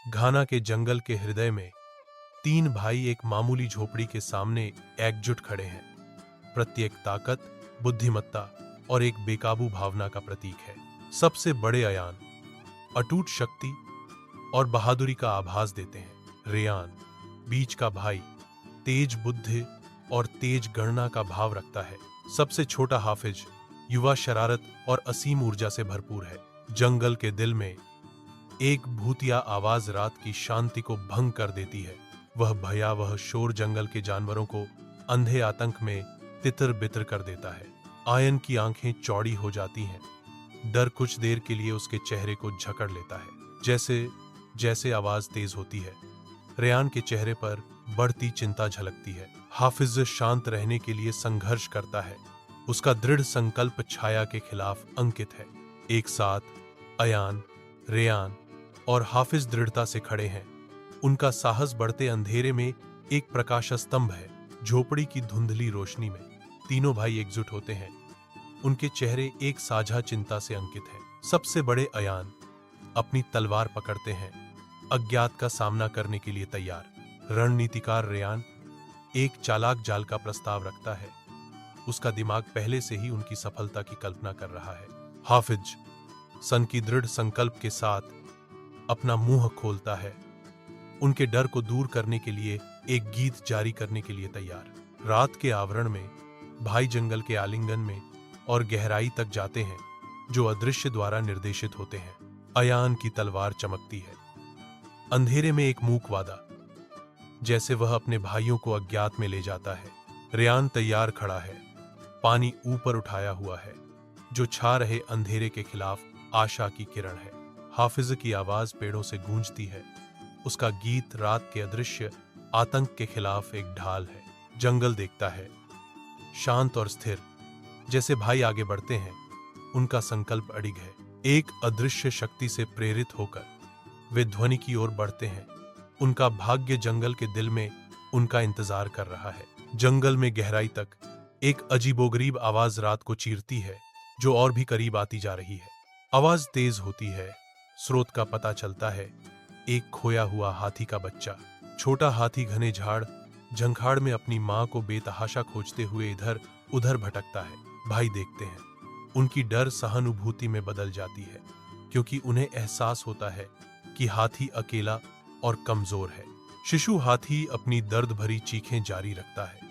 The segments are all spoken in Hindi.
घाना के जंगल के हृदय में तीन भाई एक मामूली झोपड़ी के सामने एकजुट खड़े हैं। प्रत्येक ताकत, बुद्धिमत्ता और एक बेकाबू भावना का प्रतीक है। सबसे बड़े अयान अटूट शक्ति और बहादुरी का आभास देते हैं। रेयान, बीच का भाई, तेज बुद्धि और तेज गणना का भाव रखता है। सबसे छोटा हाफिज युवा शरारत और असीम ऊर्जा से भरपूर है। जंगल के दिल में एक भूतिया आवाज रात की शांति को भंग कर देती है। वह भयावह शोर जंगल के जानवरों को अंधे आतंक में तितर बितर कर देता है। आयन की आंखें चौड़ी हो जाती हैं। डर कुछ देर के लिए उसके चेहरे को जकड़ लेता है। जैसे जैसे आवाज तेज होती है, रेयान के चेहरे पर बढ़ती चिंता झलकती है। हाफिज शांत रहने के लिए संघर्ष करता है। उसका दृढ़ संकल्प छाया के खिलाफ अंकित है। एक साथ अयान, रेयान और हाफिज दृढ़ता से खड़े हैं। उनका साहस बढ़ते अंधेरे में एक प्रकाश स्तंभ है। झोपड़ी की धुंधली रोशनी में तीनों भाई एकजुट होते हैं। उनके चेहरे एक साझा चिंता से अंकित हैं। सबसे बड़े अयान अपनी तलवार पकड़ते हैं, अज्ञात का सामना करने के लिए तैयार। रणनीतिकार रेयान एक चालाक जाल का प्रस्ताव रखता है। उसका दिमाग पहले से ही उनकी सफलता की कल्पना कर रहा है। हाफिज सन की दृढ़ संकल्प के साथ अपना मुंह खोलता है, उनके डर को दूर करने के लिए एक गीत जारी करने के लिए तैयार। रात के आवरण में भाई जंगल के आलिंगन में और गहराई तक जाते हैं, जो अदृश्य द्वारा निर्देशित होते हैं। अयान की तलवार चमकती है। अंधेरे में एक मूक वादा, जैसे वह अपने भाइयों को अज्ञात में ले जाता है। रेयान तैयार खड़ा है, पानी ऊपर उठाया हुआ है, जो छा रहे अंधेरे के खिलाफ आशा की किरण है। हाफिज की आवाज पेड़ों से गूंजती है। उसका गीत रात के अदृश्य आतंक के खिलाफ एक ढाल है। जंगल देखता है, शांत और स्थिर। जैसे भाई आगे बढ़ते हैं, उनका संकल्प अडिग है। एक अदृश्य शक्ति से प्रेरित होकर वे ध्वनि की ओर बढ़ते हैं। उनका भाग्य जंगल के दिल में उनका इंतजार कर रहा है। जंगल में गहराई तक एक अजीबोगरीब आवाज रात को चीरती है, जो और भी करीब आती जा रही है। आवाज तेज होती है। स्रोत का पता चलता है, एक खोया हुआ हाथी का बच्चा। छोटा हाथी घने झाड़ झंखाड़ में अपनी मां को बेतहाशा खोजते हुए इधर उधर भटकता है। भाई देखते हैं, उनकी डर सहानुभूति में बदल जाती है, क्योंकि उन्हें एहसास होता है कि हाथी अकेला और कमजोर है। शिशु हाथी अपनी दर्द भरी चीखें जारी रखता है।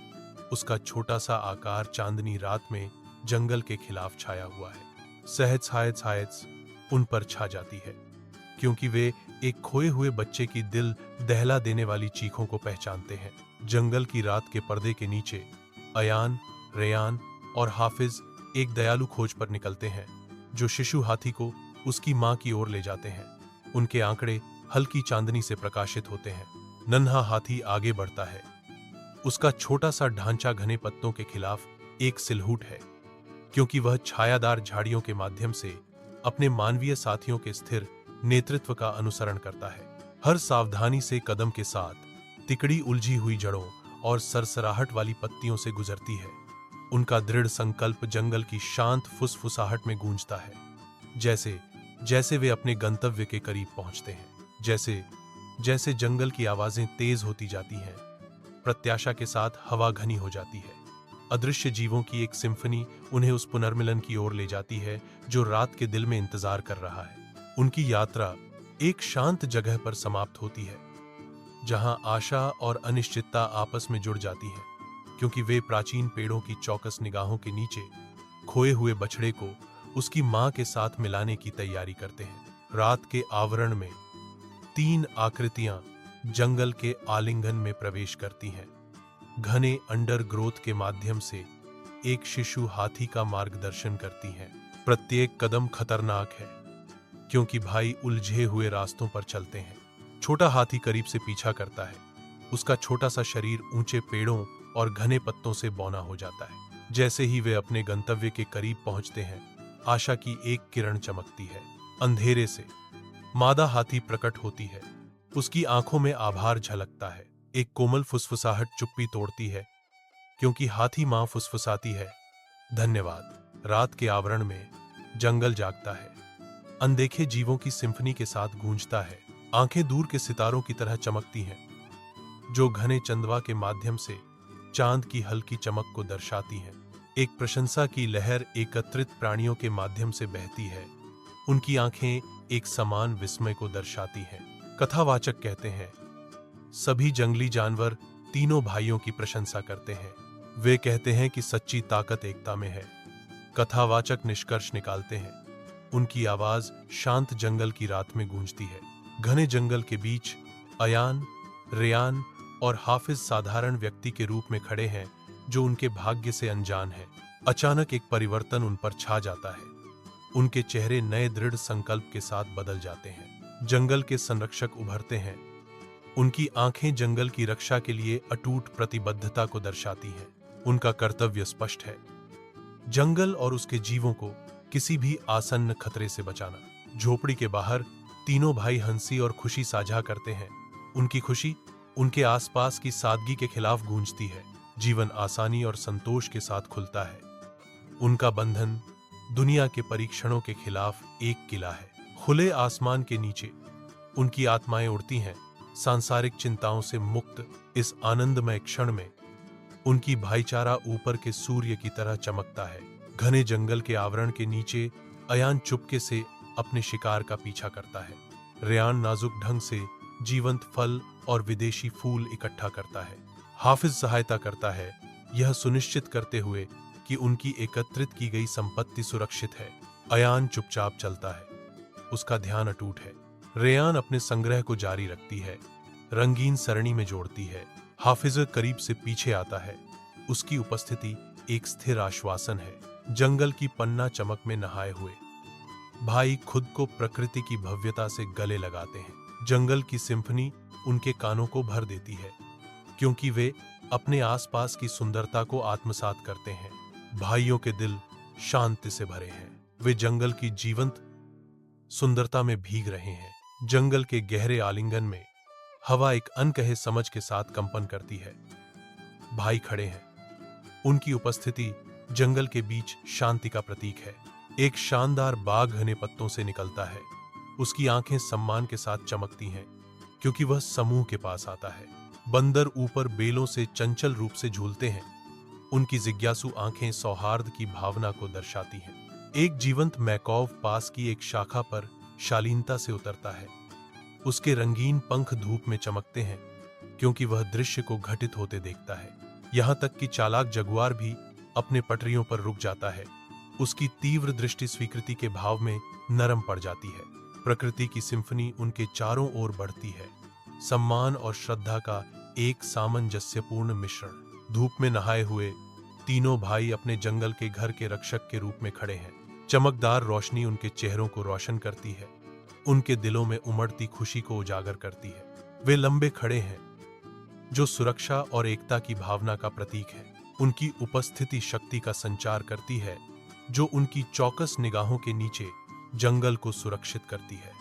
उसका छोटा सा आकार चांदनी रात में जंगल के खिलाफ छाया हुआ है। सहज उन पर छा जाती है, क्योंकि वे एक खोए हुए बच्चे की दिल दहला देने वाली चीखों को पहचानते हैं। जंगल की रात के पर्दे के नीचे अयान, रेयान और हाफिज एक दयालु खोज पर निकलते हैं, जो शिशु हाथी को उसकी मां की ओर ले जाते हैं। उनके आंकड़े हल्की चांदनी से प्रकाशित होते हैं। नन्हा हाथी आगे बढ़ता है। उसका छोटा सा ढांचा घने पत्तों के खिलाफ एक सिलहूट है, क्योंकि वह छायादार झाड़ियों के माध्यम से अपने मानवीय साथियों के स्थिर नेतृत्व का अनुसरण करता है। हर सावधानी से कदम के साथ तिकड़ी उलझी हुई जड़ों और सरसराहट वाली पत्तियों से गुजरती है। उनका दृढ़ संकल्प जंगल की शांत फुसफुसाहट में गूंजता है। जैसे जैसे वे अपने गंतव्य के करीब पहुंचते हैं, जैसे जैसे जंगल की आवाजें तेज होती जाती हैं, प्रत्याशा के साथ हवा घनी हो जाती है। अदृश्य जीवों की एक सिम्फनी उन्हें उस पुनर्मिलन की ओर ले जाती है, जो रात के दिल में इंतजार कर रहा है। उनकी यात्रा एक शांत जगह पर समाप्त होती है, जहां आशा और अनिश्चितता आपस में जुड़ जाती हैं, क्योंकि वे प्राचीन पेड़ों की चौकस निगाहों के नीचे खोए हुए बछड़े को उसकी मां के साथ मिलाने की तैयारी करते हैं। रात के आवरण में तीन आकृतियां जंगल के आलिंगन में प्रवेश करती हैं। घने अंडरग्रोथ के माध्यम से एक शिशु हाथी का मार्गदर्शन करती हैं। प्रत्येक कदम खतरनाक है, क्योंकि भाई उलझे हुए रास्तों पर चलते हैं। छोटा हाथी करीब से पीछा करता है। उसका छोटा सा शरीर ऊंचे पेड़ों और घने पत्तों से बौना हो जाता है। जैसे ही वे अपने गंतव्य के करीब पहुंचते हैं, आशा की एक किरण चमकती है। अंधेरे से मादा हाथी प्रकट होती है। उसकी आंखों में आभार झलकता है। एक कोमल फुसफुसाहट चुप्पी तोड़ती है, क्योंकि हाथी मां फुसफुसाती है, धन्यवाद। रात के आवरण में जंगल जागता है। अनदेखे जीवों की सिम्फनी के साथ गूंजता है। आंखें दूर के सितारों की तरह चमकती हैं, जो घने चंदवा के माध्यम से चांद की हल्की चमक को दर्शाती हैं। एक प्रशंसा की लहर एकत्रित प्राणियों के माध्यम से बहती है। उनकी आंखें एक समान विस्मय को दर्शाती हैं। कथावाचक कहते हैं, सभी जंगली जानवर तीनों भाइयों की प्रशंसा करते हैं। वे कहते हैं कि सच्ची ताकत एकता में है। कथावाचक निष्कर्ष निकालते हैं, उनकी आवाज शांत जंगल की रात में गूंजती है। घने जंगल के बीच अयान, रेयान और हाफिज साधारण व्यक्ति के रूप में खड़े हैं, जो उनके भाग्य से अनजान है। अचानक एक परिवर्तन उन पर छा जाता है। उनके चेहरे नए दृढ़ संकल्प के साथ बदल जाते हैं। जंगल के संरक्षक उभरते हैं। उनकी आंखें जंगल की रक्षा के लिए अटूट प्रतिबद्धता को दर्शाती हैं। उनका कर्तव्य स्पष्ट है, जंगल और उसके जीवों को किसी भी आसन्न खतरे से बचाना। झोपड़ी के बाहर तीनों भाई हंसी और खुशी साझा करते हैं। उनकी खुशी उनके आसपास की सादगी के खिलाफ गूंजती है। जीवन आसानी और संतोष के साथ खुलता है। उनका बंधन दुनिया के परीक्षणों के खिलाफ एक किला है। खुले आसमान के नीचे उनकी आत्माएं उड़ती हैं, सांसारिक चिंताओं से मुक्त। इस आनंदमय क्षण में उनकी भाईचारा ऊपर के सूर्य की तरह चमकता है। घने जंगल के आवरण के नीचे अयान चुपके से अपने शिकार का पीछा करता है। रेयान नाजुक ढंग से जीवंत फल और विदेशी फूल इकट्ठा करता है। हाफिज सहायता करता है, यह सुनिश्चित करते हुए कि उनकी एकत्रित की गई संपत्ति सुरक्षित है। अयान चुपचाप चलता है, उसका ध्यान अटूट है। रेयान अपने संग्रह को जारी रखती है, रंगीन सरणी में जोड़ती है। हाफिज करीब से पीछे आता है। उसकी उपस्थिति एक स्थिर आश्वासन है। जंगल की पन्ना चमक में नहाए हुए भाई खुद को प्रकृति की भव्यता से गले लगाते हैं। जंगल की सिम्फनी उनके कानों को भर देती है, क्योंकि वे अपने आसपास की सुंदरता को आत्मसात करते हैं। भाइयों के दिल शांति से भरे हैं। वे जंगल की जीवंत सुंदरता में भीग रहे हैं। जंगल के गहरे आलिंगन में हवा एक अनकहे समझ के साथ कंपन करती है। भाई खड़े हैं। उनकी उपस्थिति जंगल के बीच शांति का प्रतीक है। एक शानदार बाघ घने पत्तों से निकलता है। उसकी आंखें सम्मान के साथ चमकती हैं, क्योंकि वह समूह के पास आता है। बंदर ऊपर बेलों से चंचल रूप से झूलते हैं। उनकी जिज्ञासु आंखें सौहार्द की भावना को दर्शाती हैं। एक जीवंत मैकॉव पास की एक शाखा पर शालीनता से उतरता है। उसके रंगीन पंख धूप में चमकते हैं, क्योंकि वह दृश्य को घटित होते देखता है। यहां तक कि चालाक जगुआर भी अपने पटरियों पर रुक जाता है। उसकी तीव्र दृष्टि स्वीकृति के भाव में नरम पड़ जाती है। प्रकृति की सिम्फनी उनके चारों ओर बढ़ती है। सम्मान और श्रद्धा का एक सामंजस्यपूर्ण मिश्रण। धूप में नहाए हुए तीनों भाई अपने जंगल के घर के रक्षक के रूप में खड़े हैं। चमकदार रोशनी उनके चेहरों को रोशन करती है, उनके दिलों में उमड़ती खुशी को उजागर करती है। वे लंबे खड़े हैं, जो सुरक्षा और एकता की भावना का प्रतीक है। उनकी उपस्थिति शक्ति का संचार करती है, जो उनकी चौकस निगाहों के नीचे जंगल को सुरक्षित करती है।